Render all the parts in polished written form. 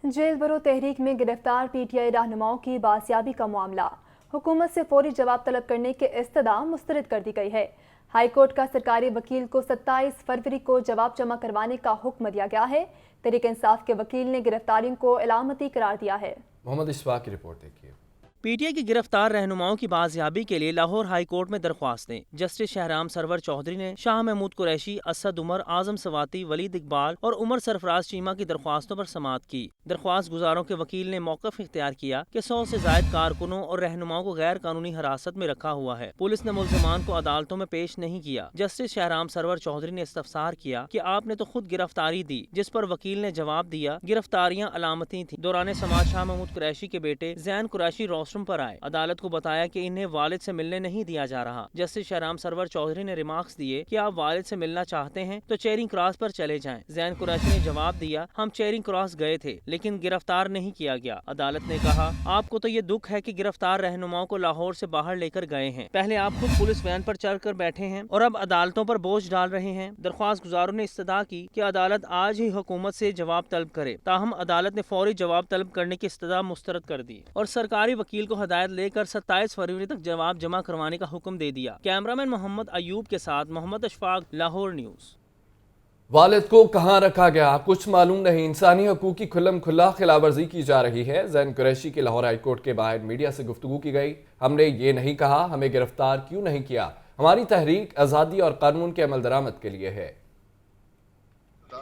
Jail भरो तहरीक में गिरफ्तार पीटीआई रहनुमाओं की बाजियाबी का मामला। हुकूमत से फौरी जवाब तलब करने की इस्तदा मुस्तरद कर दी गई है। हाईकोर्ट का सरकारी वकील को 27 फरवरी को जवाब जमा करवाने का हुक्म दिया गया है। तहरीक इंसाफ के वकील ने गिरफ्तारियों को इलामती करार दिया है। मोहम्मद इशफाक की रिपोर्ट देखिए। पीटीआई की गिरफ्तार रहनुमाओं की बाजियाबी के लिए लाहौर हाई कोर्ट में दरख्वास्तें। जस्टिस शहराम सरवर चौधरी ने शाह महमूद कुरैशी, असद उमर, आजम सवाती, वलीद इकबाल और उमर सरफराज चीमा की दरख्वास्तों पर समाअत की। दरख्वास्त गुजारों के वकील ने मौक़िफ़ इख्तियार किया कि 100 से ज़ायद कारकुनों और रहनुमाओं को गैर कानूनी हिरासत में रखा हुआ है। पुलिस ने मुल्ज़मान को अदालतों में पेश नहीं किया। जस्टिस शहराम सरवर चौधरी ने इस्तफसार किया कि आपने तो खुद गिरफ्तारी दी, जिस पर वकील ने जवाब दिया गिरफ्तारियां अलामती थी। दौरान समाज शाह महमूद कुरैशी के बेटे जैन कुरैशी वॉशरूम पर आए। अदालत को बताया कि इन्हें वालिद से मिलने नहीं दिया जा रहा। जस्टिस शहराम सरवर चौधरी ने रिमार्क्स दिए कि आप वालिद से मिलना चाहते हैं तो चेरिंग क्रॉस पर चले जाएं। जैन कुरैशी ने जवाब दिया, हम चेरिंग क्रॉस गए थे लेकिन गिरफ्तार नहीं किया गया। अदालत ने कहा, आपको तो ये दुख है कि गिरफ्तार रहनुमाओं को लाहौर से बाहर लेकर गए हैं। पहले आप खुद पुलिस वैन पर चढ़कर बैठे हैं और अब अदालतों पर बोझ डाल रहे हैं। दरख्वास्त गुजारों ने इस्तदा की कि अदालत आज ही हुकूमत से जवाब तलब करे। ताहम अदालत ने फौरी जवाब तलब करने की इस्तदा मुस्तरद कर दी और सरकारी वकील को हदायत लेकर 27 फरवरी तक जवाब जमा करवाने का हुक्म दे दिया। कैमरामैन मोहम्मद अयूब के साथ मोहम्मद अशफाक, लाहौर न्यूज़। वालिद को कहाँ रखा गया कुछ मालूम नहीं, इंसानी हकूक़ की खुल्लम खुल्ला खिलाफवर्जी की जा रही है। जैन कुरैशी की लाहौर हाई कोर्ट के बाहर मीडिया से गुफ्तगू की गई। हमने ये नहीं कहा हमें गिरफ्तार क्यों नहीं किया, हमारी तहरीक आज़ादी और कानून के अमल दरामद के लिए है।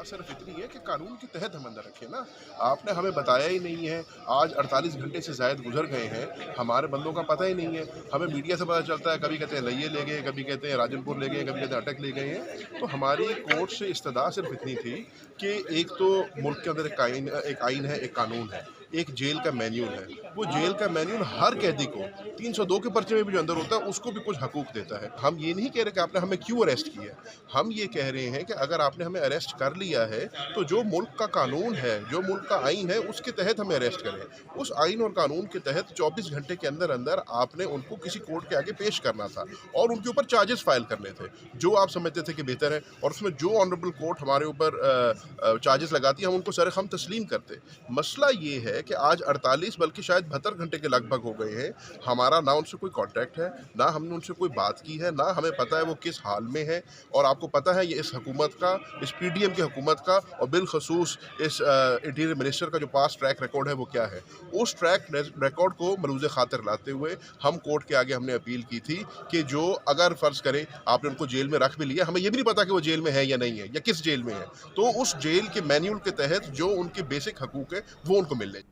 सिर्फ इतनी है कि कानून के तहत हम अंदर रखें ना। आपने हमें बताया ही नहीं है। आज 48 घंटे से ज़ायद गुजर गए हैं, हमारे बंदों का पता ही नहीं है। हमें मीडिया से पता चलता है, कभी कहते हैं लइये ले गए, कभी कहते हैं राजनपुर ले गए, कभी कहते हैं अटक ले गए हैं। तो हमारी कोर्ट से इस्तदा सिर्फ इतनी थी कि एक तो मुल्क के अंदर एक आइन है, एक कानून है, एक जेल का मैन्यूल है। वो जेल का मैन्यूल हर कैदी को 302 के पर्चे में भी जो अंदर होता है उसको भी कुछ हकूक देता है। हम ये नहीं कह रहे कि आपने हमें क्यों अरेस्ट किया, हम ये कह रहे हैं कि अगर आपने हमें अरेस्ट कर लिया है तो जो मुल्क का कानून है, जो मुल्क का आइन है, उसके तहत हमें अरेस्ट करें। उस आइन और कानून के तहत 24 घंटे के अंदर अंदर आपने उनको किसी कोर्ट के आगे पेश करना था और उनके ऊपर चार्जेस फाइल करने थे जो आप समझते थे कि बेहतर है। और उसमें जो ऑनरेबल कोर्ट हमारे ऊपर चार्जेस लगाती है हम उनको सर हम तस्लीम करते। मसला ये है कि आज 48 बल्कि शायद 72 घंटे के लगभग हो गए हैं, हमारा ना उनसे कोई कॉन्टैक्ट है, ना हमने उनसे कोई बात की है, ना हमें पता है वो किस हाल में है। और आपको पता है ये इस हुकूमत का, इस पीडीएम की हुकूमत का और बिलखसूस इस इंटीरियर मिनिस्टर का जो पास ट्रैक रिकॉर्ड है वो क्या है। उस ट्रैक रिकॉर्ड को मलूज़ खातिर लाते हुए हम कोर्ट के आगे हमने अपील की थी कि जो अगर फ़र्ज़ करें आपने उनको जेल में रख भी लिया, हमें ये भी नहीं पता कि वो जेल में है या नहीं है या किस जेल में है, तो उस जेल के मैन्यूल के तहत जो उनके बेसिक हकूक़ है वो उनको मिलने।